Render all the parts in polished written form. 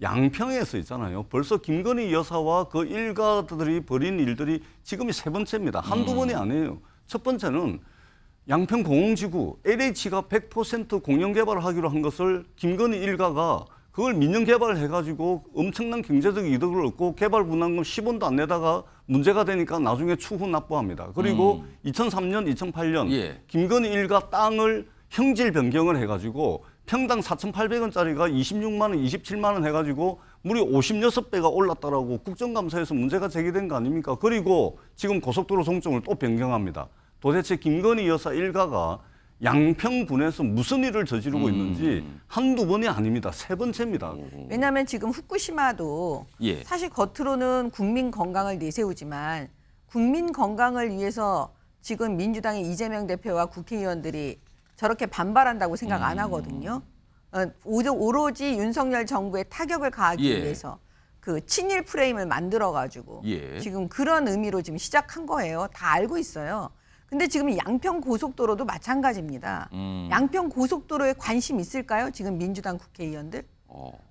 양평에서 있잖아요. 벌써 김건희 여사와 그 일가들이 벌인 일들이 지금이 세 번째입니다. 한두 번이 아니에요. 첫 번째는 양평 공흥지구 LH가 100% 공영 개발을 하기로 한 것을 김건희 일가가 그걸 민영 개발을 해가지고 엄청난 경제적 이득을 얻고 개발 분담금 10원도 안 내다가 문제가 되니까 나중에 추후 납부합니다. 그리고 2003년, 2008년 예. 김건희 일가 땅을 형질 변경을 해가지고 평당 4,800원짜리가 26만 원, 27만 원 해가지고 무려 56배가 올랐다라고 국정감사에서 문제가 제기된 거 아닙니까? 그리고 지금 고속도로 종점을 또 변경합니다. 도대체 김건희 여사 일가가 양평군에서 무슨 일을 저지르고 있는지 한두 번이 아닙니다. 세 번째입니다. 왜냐하면 지금 후쿠시마도 예. 사실 겉으로는 국민 건강을 내세우지만 국민 건강을 위해서 지금 민주당의 이재명 대표와 국회의원들이 저렇게 반발한다고 생각 안 하거든요. 오로지 윤석열 정부의 타격을 가하기 예. 위해서 그 친일 프레임을 만들어가지고 예. 지금 그런 의미로 지금 시작한 거예요. 다 알고 있어요. 근데 지금 양평 고속도로도 마찬가지입니다. 양평 고속도로에 관심 있을까요? 지금 민주당 국회의원들?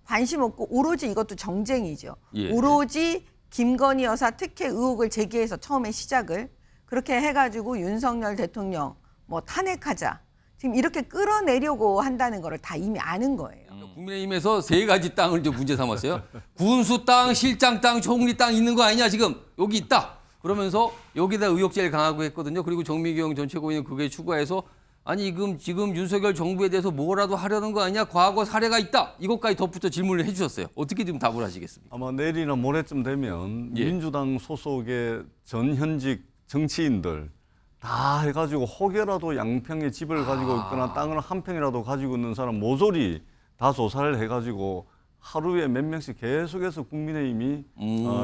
관심 없고 오로지 이것도 정쟁이죠. 예. 오로지 김건희 여사 특혜 의혹을 제기해서 처음에 시작을 그렇게 해가지고 윤석열 대통령 뭐 탄핵하자. 지금 이렇게 끌어내려고 한다는 거를 다 이미 아는 거예요. 국민의힘에서 세 가지 땅을 이제 문제 삼았어요. 군수 땅, 실장 땅, 총리 땅 있는 거 아니냐 지금 여기 있다. 그러면서 여기다 의혹 제일 강하고 했거든요. 그리고 정미경 전 최고위원 그게 추가해서 아니 지금 윤석열 정부에 대해서 뭐라도 하려는 거 아니냐. 과거 사례가 있다. 이것까지 덧붙여 질문을 해주셨어요. 어떻게 좀 답을 하시겠습니까? 아마 내일이나 모레쯤 되면 예. 민주당 소속의 전현직 정치인들 다 해가지고 혹여라도 양평에 집을 가지고 있거나 땅을 한 평이라도 가지고 있는 사람 모조리 다 조사를 해가지고 하루에 몇 명씩 계속해서 국민의힘이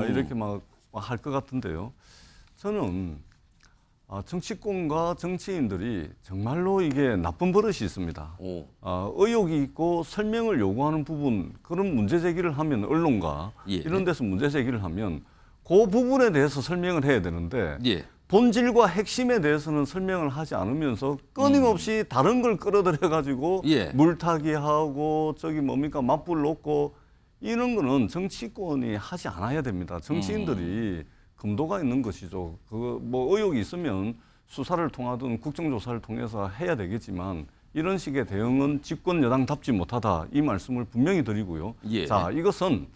이렇게 막 할 것 같은데요. 저는 정치권과 정치인들이 정말로 이게 나쁜 버릇이 있습니다. 의혹이 있고 설명을 요구하는 부분 그런 문제 제기를 하면 언론과 예. 이런 데서 문제 제기를 하면 그 부분에 대해서 설명을 해야 되는데 예. 본질과 핵심에 대해서는 설명을 하지 않으면서 끊임없이 다른 걸 끌어들여 가지고 예. 물타기 하고 저기 뭡니까 맞불 놓고 이런 거는 정치권이 하지 않아야 됩니다. 정치인들이 금도가 있는 것이죠. 그 뭐 의혹이 있으면 수사를 통하든 국정조사를 통해서 해야 되겠지만 이런 식의 대응은 집권 여당답지 못하다 이 말씀을 분명히 드리고요. 예. 자, 이것은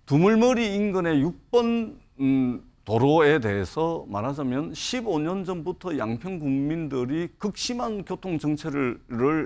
두물머리 인근의 6번 도로에 대해서 말하자면 15년 전부터 양평 국민들이 극심한 교통 정체를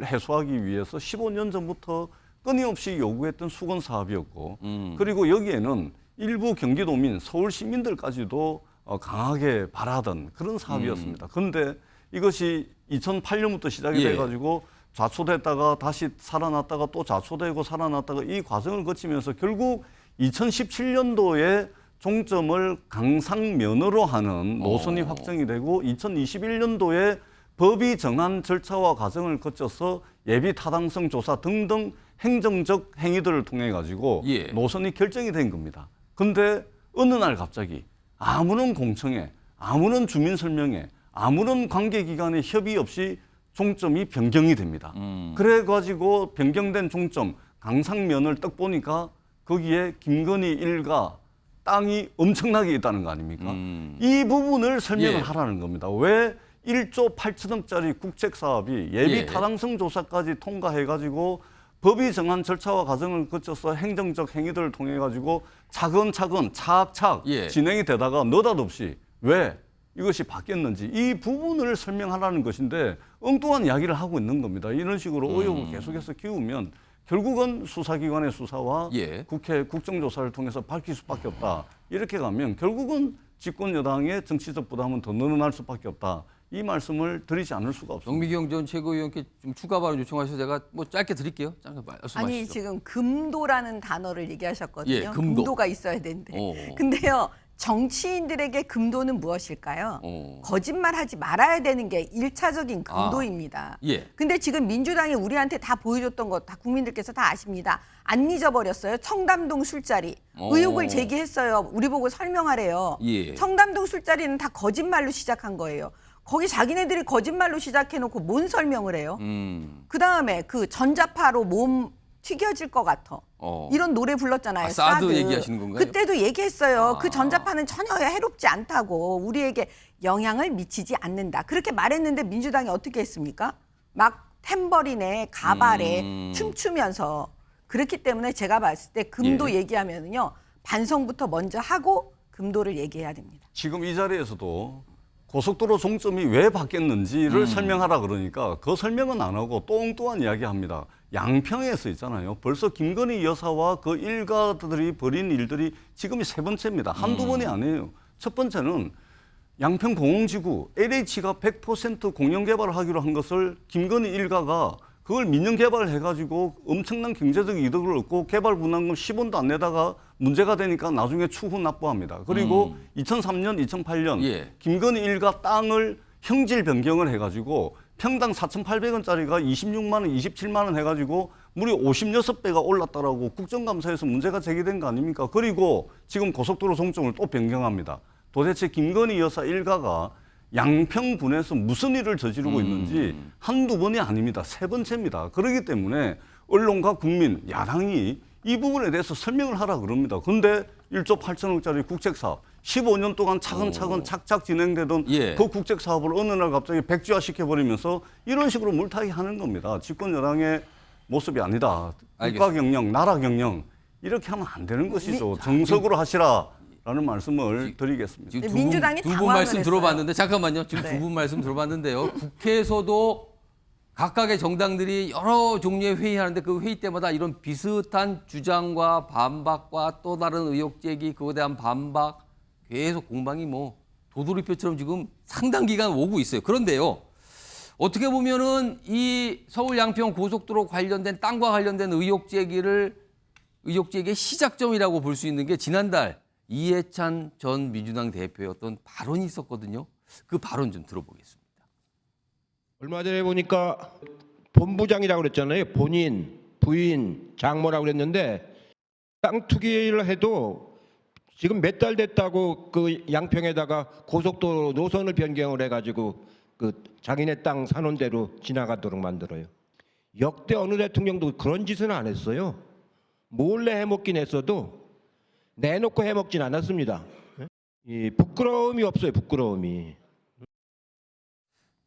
해소하기 위해서 15년 전부터 끊임없이 요구했던 수건 사업이었고 그리고 여기에는 일부 경기도민, 서울 시민들까지도 강하게 바라던 그런 사업이었습니다. 그런데 이것이 2008년부터 시작이 예. 돼가지고 좌초됐다가 다시 살아났다가 또 좌초되고 살아났다가 이 과정을 거치면서 결국 2017년도에 종점을 강상면으로 하는 노선이 확정이 되고 2021년도에 법이 정한 절차와 과정을 거쳐서 예비 타당성 조사 등등 행정적 행위들을 통해 가지고 예. 노선이 결정이 된 겁니다. 근데 어느 날 갑자기 아무런 공청회, 아무런 주민 설명회, 아무런 관계기관의 협의 없이 종점이 변경이 됩니다. 그래 가지고 변경된 종점 강상면을 딱 보니까 거기에 김건희 일가 땅이 엄청나게 있다는 거 아닙니까? 이 부분을 설명을 예. 하라는 겁니다. 왜 1조 8천억짜리 국책 사업이 예비 예. 타당성 조사까지 통과해가지고 법이 정한 절차와 과정을 거쳐서 행정적 행위들을 통해 가지고 차근차근 차악차악 예. 진행이 되다가 느닷없이 왜 이것이 바뀌었는지 이 부분을 설명하라는 것인데 엉뚱한 이야기를 하고 있는 겁니다. 이런 식으로 의혹을 계속해서 키우면 결국은 수사기관의 수사와 예. 국회 국정조사를 통해서 밝힐 수밖에 없다. 이렇게 가면 결국은 집권 여당의 정치적 부담은 더 늘어날 수밖에 없다. 이 말씀을 드리지 않을 수가 없습니다. 정미경 전 최고위원께 좀 추가 발언 요청하셔서 제가 뭐 짧게 드릴게요. 짧게 말씀하시죠. 아니 지금 금도라는 단어를 얘기하셨거든요. 예, 금도. 가 있어야 되는데. 오. 근데요. 정치인들에게 금도는 무엇일까요? 거짓말하지 말아야 되는 게 1차적인 금도입니다. 예. 근데 지금 민주당이 우리한테 다 보여줬던 것 다 국민들께서 다 아십니다. 안 잊어버렸어요. 청담동 술자리. 의혹을 제기했어요. 우리 보고 설명하래요. 예. 청담동 술자리는 다 거짓말로 시작한 거예요. 거기 자기네들이 거짓말로 시작해놓고 뭔 설명을 해요? 그다음에 그 전자파로 몸 튀겨질 것 같아. 어. 이런 노래 불렀잖아요. 아, 사드 얘기하시는 건가요? 그때도 얘기했어요. 아. 그 전자파는 전혀 해롭지 않다고, 우리에게 영향을 미치지 않는다. 그렇게 말했는데 민주당이 어떻게 했습니까? 막 탬버린에 가발에 춤추면서. 그렇기 때문에 제가 봤을 때 금도 예. 얘기하면은요, 반성부터 먼저 하고 금도를 얘기해야 됩니다. 지금 이 자리에서도 고속도로 종점이 왜 바뀌었는지를 설명하라 그러니까 그 설명은 안 하고 똥뚱한 이야기합니다. 양평에서 있잖아요. 벌써 김건희 여사와 그 일가들이 벌인 일들이 지금이 세 번째입니다. 한두 번이 아니에요. 첫 번째는 양평공흥지구 LH가 100% 공영개발을 하기로 한 것을 김건희 일가가 그걸 민영개발을 해가지고 엄청난 경제적 이득을 얻고 개발 분담금 10원도 안 내다가 문제가 되니까 나중에 추후 납부합니다. 그리고 2003년, 2008년 예. 김건희 일가 땅을 형질 변경을 해가지고 평당 4,800원짜리가 26만 원, 27만 원 해가지고 무려 56배가 올랐다라고 국정감사에서 문제가 제기된 거 아닙니까? 그리고 지금 고속도로 종점을 또 변경합니다. 도대체 김건희 여사 일가가 양평군에서 무슨 일을 저지르고 있는지 한두 번이 아닙니다. 세 번째입니다. 그렇기 때문에 언론과 국민, 야당이 이 부분에 대해서 설명을 하라 그럽니다. 근데 1조 8천억짜리 국책사업 15년 동안 차근차근 착착 진행되던 예. 그 국책사업을 어느 날 갑자기 백지화 시켜버리면서 이런 식으로 물타기 하는 겁니다. 집권 여당의 모습이 아니다. 알겠습니다. 국가 경영, 나라 경영 이렇게 하면 안 되는 것이죠. 정석으로 하시라라는 말씀을 드리겠습니다. 지금 민주당이 두분 당황을 말씀 했어요. 들어봤는데 잠깐만요. 지금 네. 두 분 말씀 들어봤는데요. 국회에서도 각각의 정당들이 여러 종류의 회의하는데 그 회의 때마다 이런 비슷한 주장과 반박과 또 다른 의혹 제기, 그거에 대한 반박 계속 공방이 뭐 도돌이표처럼 지금 상당 기간 오고 있어요. 그런데요. 어떻게 보면은 이 서울 양평 고속도로 관련된 땅과 관련된 의혹 제기의 시작점이라고 볼 수 있는 게 지난달 이해찬 전 민주당 대표의 어떤 발언이 있었거든요. 그 발언 좀 들어보겠습니다. 얼마 전에 보니까 본부장이라고 그랬잖아요. 본인, 부인, 장모라고 그랬는데 땅 투기를 해도 지금 몇 달 됐다고 그 양평에다가 고속도로 노선을 변경을 해가지고 그 자기네 땅 사놓은 대로 지나가도록 만들어요. 역대 어느 대통령도 그런 짓은 안 했어요. 몰래 해먹긴 했어도 내놓고 해먹진 않았습니다. 이 부끄러움이 없어요. 부끄러움이.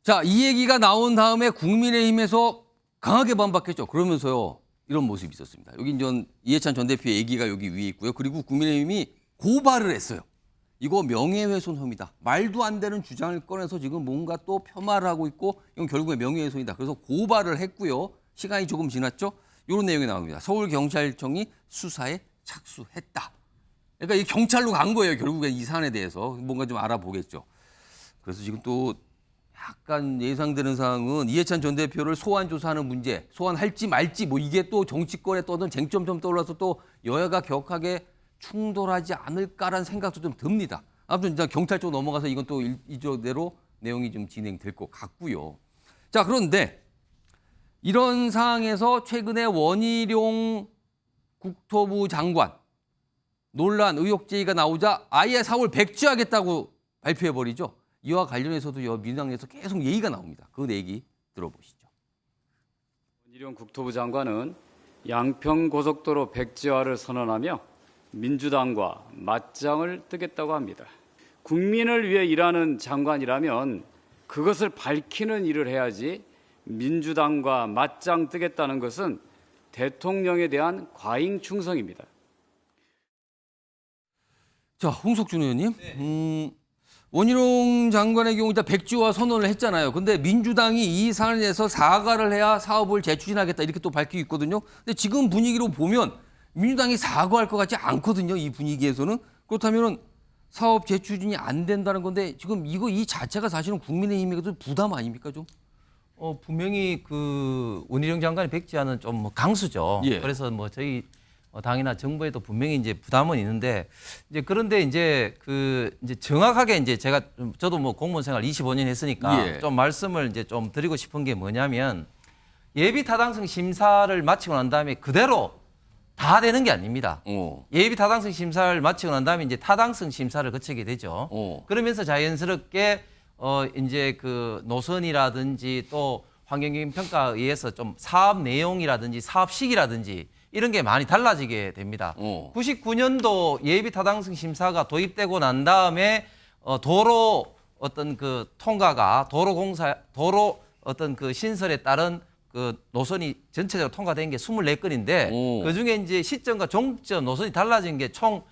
자, 이 얘기가 나온 다음에 국민의힘에서 강하게 반박했죠. 그러면서요, 이런 모습이 있었습니다. 여기 이제 이해찬 전 대표의 얘기가 여기 위에 있고요. 그리고 국민의힘이 고발을 했어요. 이거 명예훼손 혐의다. 말도 안 되는 주장을 꺼내서 지금 뭔가 또 폄하를 하고 있고 이건 결국에 명예훼손이다. 그래서 고발을 했고요. 시간이 조금 지났죠. 이런 내용이 나옵니다. 서울경찰청이 수사에 착수했다. 그러니까 이 경찰로 간 거예요. 결국에 이 사안에 대해서 뭔가 좀 알아보겠죠. 그래서 지금 또 약간 예상되는 사항은 이해찬 전 대표를 소환 조사하는 문제, 소환할지 말지 뭐 이게 또 정치권에 떠든 쟁점점 떠올라서 또 여야가 격하게 충돌하지 않을까라는 생각도 좀 듭니다. 아무튼 일단 경찰 쪽 넘어가서 이건 또 이저대로 내용이 좀 진행될 것 같고요. 자, 그런데 이런 상황에서 최근에 원희룡 국토부 장관 논란 의혹 제기가 나오자 아예 사월 백지하겠다고 발표해버리죠. 이와 관련해서도 민주당에서 계속 얘기가 나옵니다. 그 얘기 들어보시죠. 원희룡 국토부 장관은 양평 고속도로 백지화를 선언하며 민주당과 맞짱을 뜨겠다고 합니다. 국민을 위해 일하는 장관이라면 그것을 밝히는 일을 해야지 민주당과 맞짱 뜨겠다는 것은 대통령에 대한 과잉 충성입니다. 자, 홍석준 의원님. 원희룡 장관의 경우 일단 백지화 선언을 했잖아요. 근데 민주당이 이 사안에 대해서 사과를 해야 사업을 재추진하겠다 이렇게 또 밝히고 있거든요. 근데 지금 분위기로 보면 민주당이 사과할 것 같지 않거든요. 이 분위기에서는. 그렇다면 사업 재추진이 안 된다는 건데 지금 이 자체가 사실은 국민의힘에게도 부담 아닙니까 좀? 분명히 그 원희룡 장관의 백지화는 좀 뭐 강수죠. 예. 그래서 뭐 저희 당이나 정부에도 분명히 이제 부담은 있는데 이제 그런데 이제 이제 정확하게 이제 저도 뭐 공무원 생활 25년 했으니까 예. 좀 말씀을 이제 좀 드리고 싶은 게 뭐냐면 예비 타당성 심사를 마치고 난 다음에 그대로 다 되는 게 아닙니다. 예비 타당성 심사를 마치고 난 다음에 이제 타당성 심사를 거치게 되죠. 그러면서 자연스럽게 이제 그 노선이라든지 또 환경영향 평가에 의해서 좀 사업 내용이라든지 사업 시기라든지 이런 게 많이 달라지게 됩니다. 99년도 예비 타당성 심사가 도입되고 난 다음에 도로 어떤 그 통과가 도로 어떤 그 신설에 따른 그 노선이 전체적으로 통과된 게 24건인데 그중에 이제 시점과 종점 노선이 달라진 게 총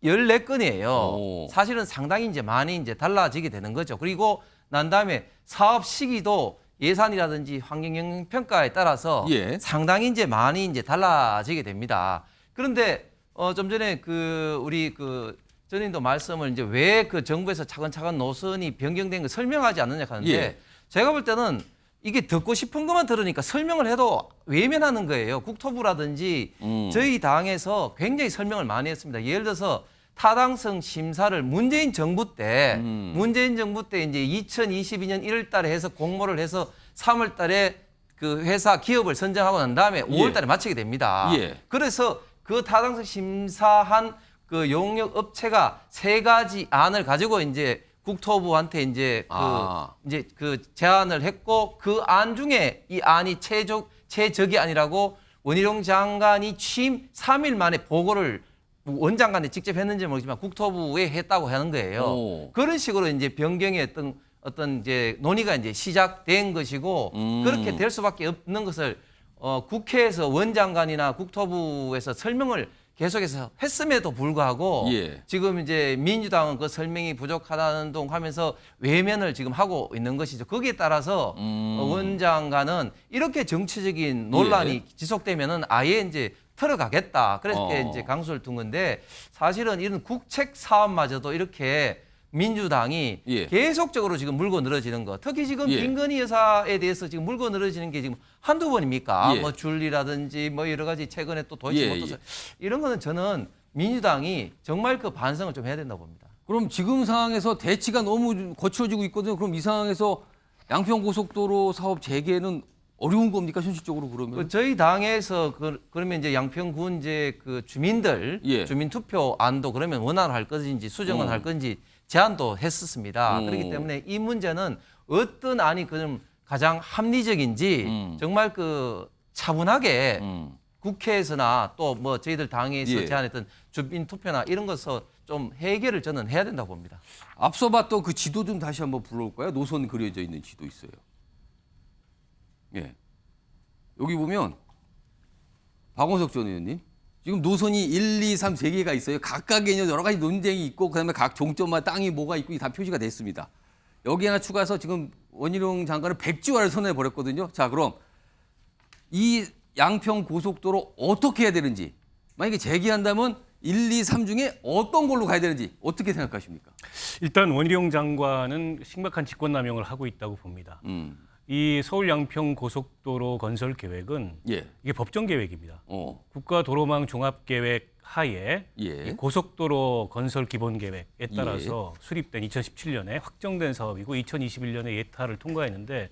14건이에요. 사실은 상당히 이제 많이 이제 달라지게 되는 거죠. 그리고 난 다음에 사업 시기도 예산이라든지 환경영향 평가에 따라서 예. 상당히 이제 많이 이제 달라지게 됩니다. 그런데 좀 전에 그 우리 그 전님도 말씀을 이제 왜 그 정부에서 차근차근 노선이 변경된 거 설명하지 않느냐 하는데 예. 제가 볼 때는 이게 듣고 싶은 것만 들으니까 설명을 해도 외면하는 거예요. 국토부라든지 저희 당에서 굉장히 설명을 많이 했습니다. 예를 들어서 타당성 심사를 문재인 정부 때 이제 2022년 1월 달에 해서 공모를 해서 3월 달에 그 회사 기업을 선정하고 난 다음에 5월 달에 마치게 됩니다. 예. 그래서 그 타당성 심사한 그 용역 업체가 3가지 안을 가지고 이제 국토부한테 이제 그 제안을 했고 그 안 중에 이 안이 최적의 안이라고 원희룡 장관이 취임 3일 만에 보고를 원장관에 직접 했는지 모르지만 국토부에 했다고 하는 거예요. 그런 식으로 이제 변경의 어떤 이제 논의가 이제 시작된 것이고 그렇게 될 수밖에 없는 것을 국회에서 원장관이나 국토부에서 설명을 계속해서 했음에도 불구하고 예. 지금 이제 민주당은 그 설명이 부족하다는 동 하면서 외면을 지금 하고 있는 것이죠. 거기에 따라서 원장관은 이렇게 정치적인 논란이 예. 지속되면은 아예 이제 털어가겠다. 그래서 어. 이제 강수를 둔 건데 사실은 이런 국책 사업마저도 이렇게 민주당이 예. 계속적으로 지금 물고 늘어지는 거. 특히 지금 예. 김건희 여사에 대해서 지금 물고 늘어지는 게 지금 한두 번입니까? 예. 뭐 줄리라든지 뭐 여러 가지 최근에 또 예, 도이치모터스 이런 거는 저는 민주당이 정말 그 반성을 좀 해야 된다고 봅니다. 그럼 지금 상황에서 대치가 너무 거칠어지고 있거든요. 그럼 이 상황에서 양평고속도로 사업 재개는 어려운 겁니까 현실적으로 그러면? 저희 당에서 그러면 이제 양평군 이제 그 주민들 예. 주민 투표안도 그러면 원활할 건지 수정은 할 건지 제안도 했었습니다. 그렇기 때문에 이 문제는 어떤 안이 그럼 가장 합리적인지 정말 그 차분하게 국회에서나 또 뭐 저희들 당에서 예. 제안했던 주민 투표나 이런 것을 좀 해결을 저는 해야 된다고 봅니다. 앞서 봤던 그 지도 좀 다시 한번 불러올까요? 노선 그려져 있는 지도 있어요. 예. 여기 보면 박원석 전 의원님 지금 노선이 1, 2, 3, 3개가 있어요. 각각에 여러 가지 논쟁이 있고 그다음에 각 종점마다 땅이 뭐가 있고 다 표시가 됐습니다. 여기 하나 추가해서 지금 원희룡 장관은 백지화를 선언해 버렸거든요. 자, 그럼 이 양평 고속도로 어떻게 해야 되는지 만약에 재개한다면 1, 2, 3 중에 어떤 걸로 가야 되는지 어떻게 생각하십니까? 일단 원희룡 장관은 심각한 직권남용을 하고 있다고 봅니다. 이 서울 양평 고속도로 건설 계획은 예. 이게 법정 계획입니다. 국가도로망 종합계획 하에 예. 이 고속도로 건설 기본 계획에 따라서 수립된 2017년에 확정된 사업이고 2021년에 예타를 통과했는데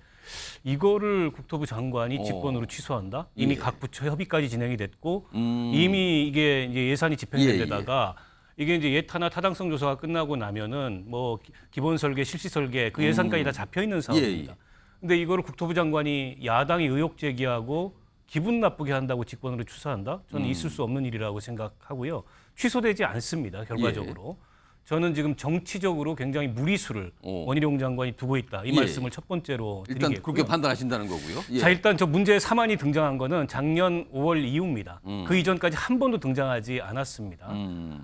이거를 국토부 장관이 직권으로 취소한다? 이미 예. 각 부처 협의까지 진행이 됐고 이미 이게 이제 예산이 집행된 예, 데다가 이게 이제 예타나 타당성 조사가 끝나고 나면은 뭐 기본 설계, 실시 설계 그 예산까지 다 잡혀 있는 사업입니다. 예. 근데 이거를 국토부 장관이 야당이 의혹 제기하고 기분 나쁘게 한다고 직권으로 취소한다? 저는 있을 수 없는 일이라고 생각하고요. 취소되지 않습니다. 결과적으로. 저는 지금 정치적으로 굉장히 무리수를 원희룡 장관이 두고 있다. 이 예. 말씀을 첫 번째로 일단 드리겠고요. 그렇게 판단하신다는 거고요. 예. 자, 일단 저 문제의 사안이 등장한 거는 작년 5월 이후입니다. 그 이전까지 한 번도 등장하지 않았습니다.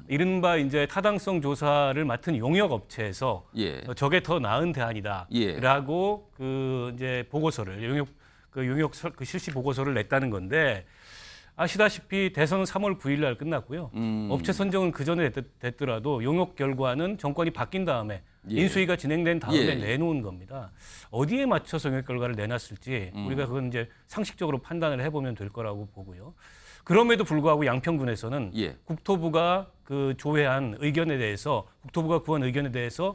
이른바 이제 타당성 조사를 맡은 용역 업체에서 예. 저게 더 나은 대안이다라고 그 이제 보고서를 용역 그 실시 보고서를 냈다는 건데 아시다시피 대선은 3월 9일 날 끝났고요. 업체 선정은 그 전에 됐더라도 용역 결과는 정권이 바뀐 다음에 예. 인수위가 진행된 다음에 예. 내놓은 겁니다. 어디에 맞춰서 용역 결과를 내놨을지 우리가 그건 이제 상식적으로 판단을 해보면 될 거라고 보고요. 그럼에도 불구하고 양평군에서는 예. 국토부가 그 조회한 의견에 대해서 국토부가 구한 의견에 대해서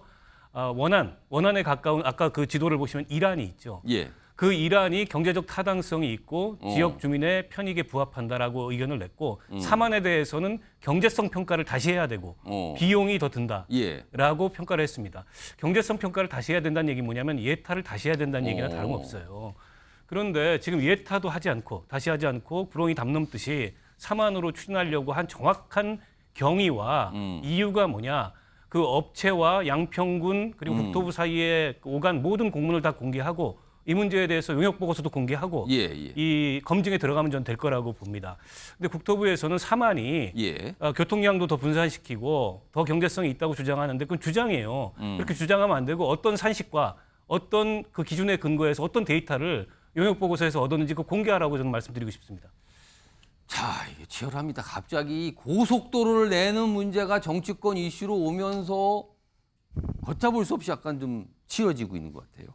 원안에 가까운 아까 그 지도를 보시면 일안이 있죠. 예. 그 일안이 경제적 타당성이 있고 지역 주민의 편익에 부합한다라고 의견을 냈고 3안에 대해서는 경제성 평가를 다시 해야 되고 비용이 더 든다라고 예. 평가를 했습니다. 경제성 평가를 다시 해야 된다는 얘기 뭐냐면 예타를 다시 해야 된다는 얘기나 다름없어요. 그런데 지금 예타도 하지 않고 다시 하지 않고 구렁이 담 넘듯이 사만으로 추진하려고 한 정확한 경위와 이유가 뭐냐? 그 업체와 양평군 그리고 국토부 사이에 오간 모든 공문을 다 공개하고 이 문제에 대해서 용역 보고서도 공개하고 이 검증에 들어가면 전 될 거라고 봅니다. 근데 국토부에서는 사만이 교통량도 더 분산시키고 더 경제성이 있다고 주장하는데 그건 주장이에요. 그렇게 주장하면 안 되고 어떤 산식과 어떤 그 기준에 근거해서 어떤 데이터를 용역 보고서에서 얻었는지 그 공개하라고 저는 말씀드리고 싶습니다. 자, 이게 치열합니다. 갑자기 고속도로를 내는 문제가 정치권 이슈로 오면서 걷잡을 수 없이 약간 좀 치열해지고 있는 것 같아요.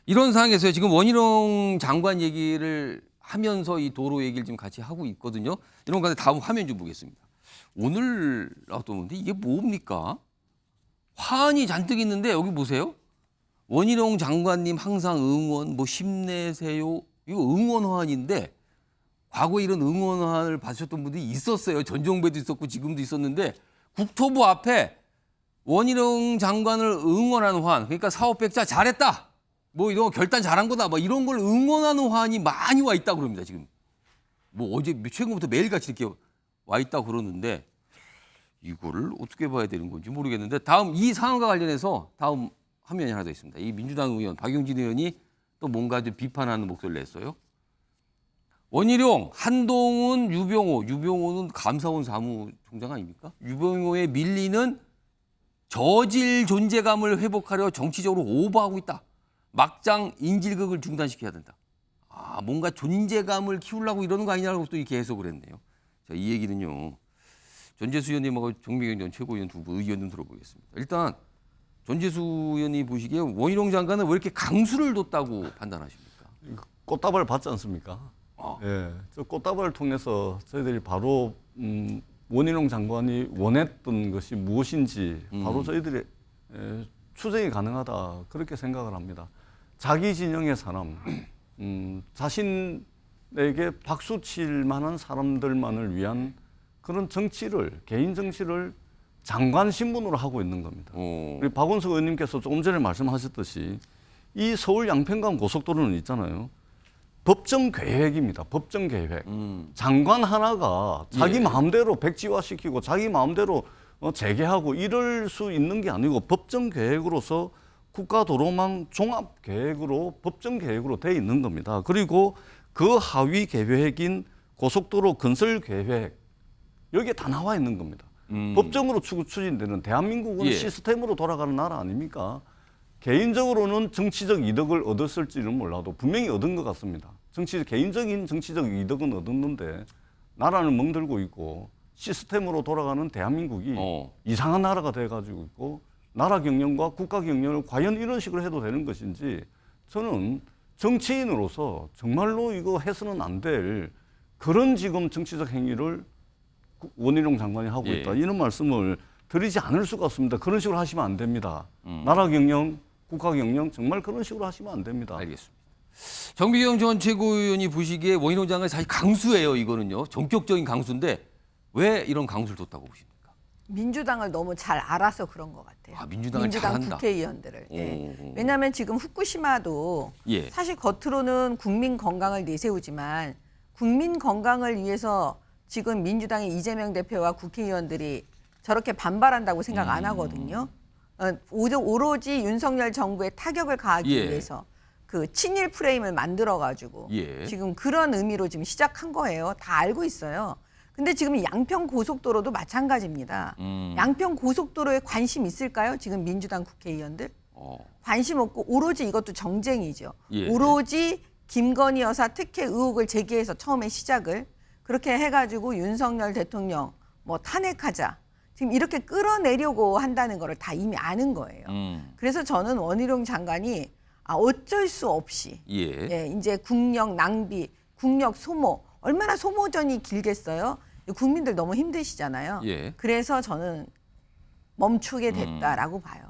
이런 상황에서 지금 원희룡 장관 얘기를 하면서 이 도로 얘기를 지금 같이 하고 있거든요. 이런 가운데 다음 화면 좀 보겠습니다. 오늘 나왔던데 이게 뭡니까? 화환이 잔뜩 있는데 여기 보세요. 원희룡 장관님 항상 응원, 뭐 힘내세요. 이거 응원 화환인데 과거에 이런 응원 화환을 받으셨던 분들이 있었어요. 전 정부에도 있었고 지금도 있었는데 국토부 앞에 원희룡 장관을 응원하는 화환, 그러니까 사업백자 잘했다. 뭐 이런 거 결단 잘한 거다. 뭐 이런 걸 응원하는 화환이 많이 와 있다고 그럽니다. 지금. 뭐 어제 최근부터 매일같이 이렇게 와 있다고 그러는데 이거를 어떻게 봐야 되는 건지 모르겠는데 다음 이 상황과 관련해서 다음 화면이 하나 더 있습니다. 이 민주당 의원 박용진 의원이 또 뭔가 좀 비판하는 목소리를 냈어요. 원희룡, 한동훈, 유병호는 감사원 사무총장 아닙니까? 유병호의 밀리는 저질 존재감을 회복하려 정치적으로 오버하고 있다. 막장 인질극을 중단시켜야 된다. 아, 뭔가 존재감을 키우려고 이러는 거 아니냐고 또 이렇게 해석을 했네요. 자, 이 얘기는요. 전재수 의원님하고 정미경 전 최고위원 두 분 의견 좀 들어보겠습니다. 일단 전재수 의원이 보시기에 원희룡 장관은 왜 이렇게 강수를 뒀다고 판단하십니까? 꽃다발 받지 않습니까? 예, 저 꽃다발을 통해서 저희들이 바로 원희룡 장관이 원했던 것이 무엇인지 바로 저희들이 추정이 가능하다 그렇게 생각을 합니다. 자기 진영의 사람, 자신에게 박수 칠 만한 사람들만을 위한 그런 정치를, 개인 정치를 장관 신분으로 하고 있는 겁니다. 우리 박원석 의원님께서 조금 전에 말씀하셨듯이 이 서울 양평간 고속도로는 있잖아요. 법정 계획입니다. 법정 계획. 장관 하나가 자기 마음대로 백지화시키고 자기 마음대로 재개하고 이럴 수 있는 게 아니고 법정 계획으로서 국가도로망 종합계획으로 법정 계획으로 돼 있는 겁니다. 그리고 그 하위 계획인 고속도로 건설 계획 여기에 다 나와 있는 겁니다. 법정으로 추진되는 대한민국은 시스템으로 돌아가는 나라 아닙니까? 개인적으로는 정치적 이득을 얻었을지는 몰라도 분명히 얻은 것 같습니다. 개인적인 정치적 이득은 얻었는데 나라는 멍들고 있고 시스템으로 돌아가는 대한민국이 이상한 나라가 돼가지고 있고 나라 경영과 국가 경영을 과연 이런 식으로 해도 되는 것인지 저는 정치인으로서 정말로 이거 해서는 안 될 그런 지금 정치적 행위를 원희룡 장관이 하고 있다. 이런 말씀을 드리지 않을 수가 없습니다. 그런 식으로 하시면 안 됩니다. 나라 경영, 국가 경영 정말 그런 식으로 하시면 안 됩니다. 알겠습니다. 정미경 전 최고위원이 보시기에 원희룡 장관이 사실 강수예요. 이거는요. 전격적인 강수인데 왜 이런 강수를 뒀다고 보십니까? 민주당을 너무 잘 알아서 그런 것 같아요. 아, 민주당 잘한다. 국회의원들을. 왜냐하면 지금 후쿠시마도 사실 겉으로는 국민 건강을 내세우지만 국민 건강을 위해서 지금 민주당의 이재명 대표와 국회의원들이 저렇게 반발한다고 생각 안 하거든요. 오로지 윤석열 정부의 타격을 가하기 위해서 그 친일 프레임을 만들어가지고 지금 그런 의미로 지금 시작한 거예요. 다 알고 있어요. 근데 지금 양평 고속도로도 마찬가지입니다. 양평 고속도로에 관심 있을까요? 지금 민주당 국회의원들? 관심 없고 오로지 이것도 정쟁이죠. 오로지 김건희 여사 특혜 의혹을 제기해서 처음에 시작을 그렇게 해가지고 윤석열 대통령 뭐 탄핵하자. 지금 이렇게 끌어내려고 한다는 거를 다 이미 아는 거예요. 그래서 저는 원희룡 장관이 어쩔 수 없이 이제 국력 낭비, 국력 소모, 얼마나 소모전이 길겠어요? 국민들 너무 힘드시잖아요. 그래서 저는 멈추게 됐다라고 봐요.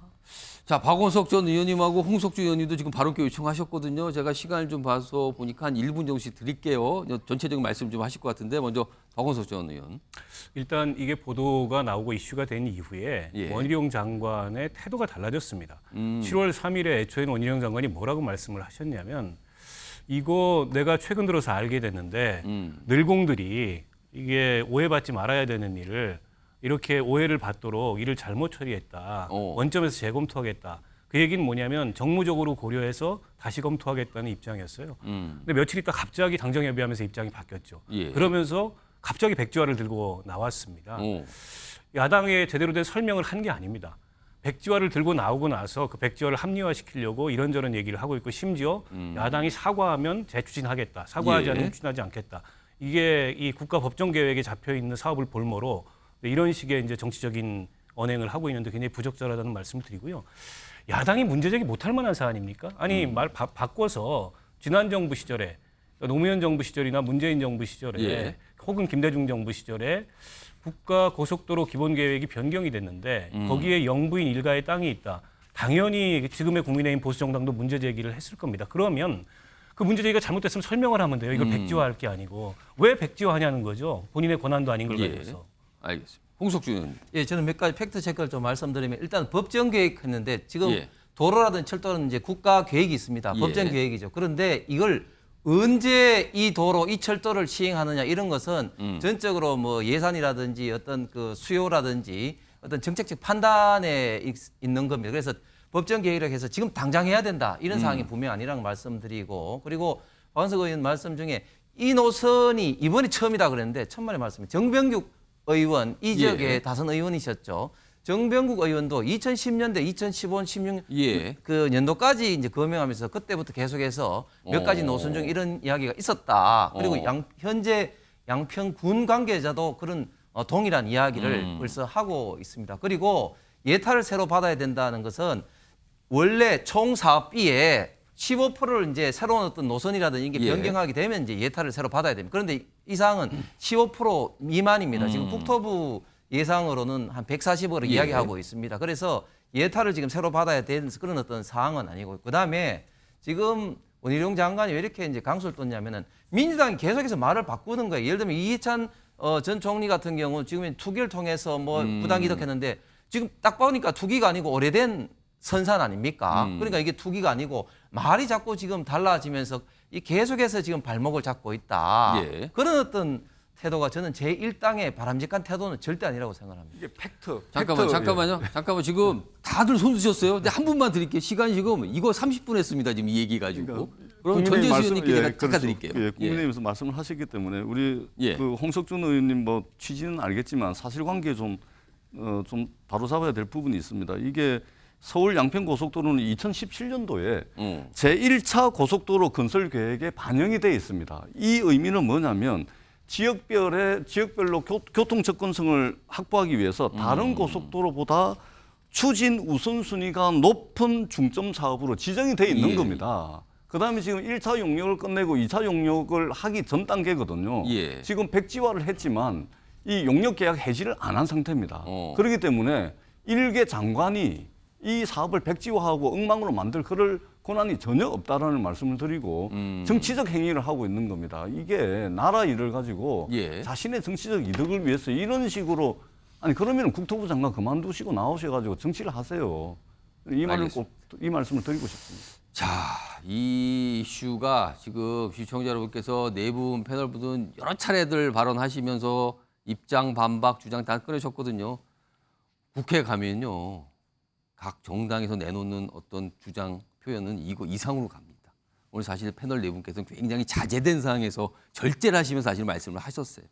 자, 박원석 전 의원님하고 홍석주 의원님도 지금 발언권 요청하셨거든요. 제가 시간을 좀 봐서 보니까 한 1분 정도씩 드릴게요. 전체적인 말씀 좀 하실 것 같은데 먼저 박원석 전 의원. 일단 이게 보도가 나오고 이슈가 된 이후에 원희룡 장관의 태도가 달라졌습니다. 7월 3일에 애초에는 원희룡 장관이 뭐라고 말씀을 하셨냐면 이거 내가 최근 들어서 알게 됐는데 늘공들이 이게 오해받지 말아야 되는 일을 이렇게 오해를 받도록 일을 잘못 처리했다. 원점에서 재검토하겠다. 그 얘기는 뭐냐면 정무적으로 고려해서 다시 검토하겠다는 입장이었어요. 근데 며칠 있다 갑자기 당정협의하면서 입장이 바뀌었죠. 예. 그러면서 갑자기 백지화를 들고 나왔습니다. 야당에 제대로 된 설명을 한 게 아닙니다. 백지화를 들고 나오고 나서 그 백지화를 합리화시키려고 이런저런 얘기를 하고 있고 심지어 야당이 사과하면 재추진하겠다. 사과하지 예. 않으면 추진하지 않겠다. 이게 이 국가 법정 계획에 잡혀 있는 사업을 볼모로 이런 식의 이제 정치적인 언행을 하고 있는데 굉장히 부적절하다는 말씀을 드리고요. 야당이 문제제기 못할 만한 사안입니까? 아니 말 바꿔서 지난 정부 시절에 노무현 정부 시절이나 문재인 정부 시절에 예. 혹은 김대중 정부 시절에 국가 고속도로 기본 계획이 변경이 됐는데 거기에 영부인 일가의 땅이 있다. 당연히 지금의 국민의힘 보수 정당도 문제 제기를 했을 겁니다. 그러면 그 문제 제기가 잘못됐으면 설명을 하면 돼요. 이걸 백지화할 게 아니고 왜 백지화하냐는 거죠. 본인의 권한도 아닌 걸 예. 가지고서. 알겠습니다. 홍석준 의원님. 예, 저는 몇 가지 팩트 체크를 좀 말씀드리면 일단 법정 계획했는데 지금 예. 도로라든 철도는 이제 국가 계획이 있습니다. 예. 법정 계획이죠. 그런데 이걸 언제 이 도로, 이 철도를 시행하느냐 이런 것은 전적으로 뭐 예산이라든지 어떤 그 수요라든지 어떤 정책적 판단에 있는 겁니다. 그래서 법정 계획이라고 해서 지금 당장 해야 된다 이런 사항이 분명 아니라는 말씀드리고 그리고 박원석 의원 말씀 중에 이 노선이 이번이 처음이다 그랬는데 천만의 말씀이 정병국 의원 이 지역의 예. 다선 의원이셨죠. 정병국 의원도 2010년대, 2015, 16 예. 그 연도까지 이제 거명하면서 그때부터 계속해서 몇 가지 노선 중 이런 이야기가 있었다. 그리고 현재 양평 군 관계자도 그런 동일한 이야기를 벌써 하고 있습니다. 그리고 예타를 새로 받아야 된다는 것은 원래 총 사업비에 15%를 이제 새로운 어떤 노선이라든지 이게 예. 변경하게 되면 이제 예타를 새로 받아야 됩니다. 그런데 이 사항은 15% 미만입니다. 지금 국토부 예상으로는 한 140억을 예. 이야기하고 있습니다. 그래서 예타를 지금 새로 받아야 되는 그런 어떤 사항은 아니고 그다음에 지금 원희룡 장관이 왜 이렇게 이제 강수를 떴냐면은 민주당이 계속해서 말을 바꾸는 거예요. 예를 들면 이해찬 전 총리 같은 경우 지금 투기를 통해서 뭐 부당 이득했는데 지금 딱 보니까 투기가 아니고 오래된 선산 아닙니까? 그러니까 이게 투기가 아니고 말이 자꾸 지금 달라지면서 이 계속해서 지금 발목을 잡고 있다. 예. 그런 어떤 태도가 저는 제1당의 바람직한 태도는 절대 아니라고 생각합니다. 이게 팩트. 잠깐만요. 잠깐만 지금 다들 손 드셨어요. 근데 한 분만 드릴게요. 시간이 지금 이거 30분 했습니다. 지금 이 얘기 가지고. 그럼 전재수 의원님께 제가 잠깐 드릴게요. 예, 국민의힘에서 말씀을 하셨기 때문에 우리 예. 그 홍석준 의원님 뭐 취지는 알겠지만 사실관계 좀 바로 잡아야 될 부분이 있습니다. 이게 서울 양평 고속도로는 2017년도에 제1차 고속도로 건설 계획에 반영이 돼 있습니다. 이 의미는 뭐냐면 지역별로 교통 접근성을 확보하기 위해서 다른 고속도로보다 추진 우선순위가 높은 중점 사업으로 지정이 돼 있는 예. 겁니다. 그다음에 지금 1차 용역을 끝내고 2차 용역을 하기 전 단계거든요. 예. 지금 백지화를 했지만 이 용역 계약 해지를 안 한 상태입니다. 그렇기 때문에 일개 장관이 이 사업을 백지화하고 엉망으로 만들 그럴 권한이 전혀 없다라는 말씀을 드리고 정치적 행위를 하고 있는 겁니다. 이게 나라 일을 가지고 예. 자신의 정치적 이득을 위해서 이런 식으로 아니 그러면 국토부 장관 그만두시고 나오셔가지고 정치를 하세요. 이 말씀을 드리고 싶습니다. 자, 이 이슈가 지금 시청자 여러분께서 내부 패널 분은 여러 차례들 발언하시면서 입장 반박 주장 다 꺼내셨거든요. 국회 가면요. 각 정당에서 내놓는 어떤 주장 표현은 이거 이상으로 갑니다. 오늘 사실 패널 네 분께서는 굉장히 자제된 상황에서 절제를 하시면서 사실 말씀을 하셨어요.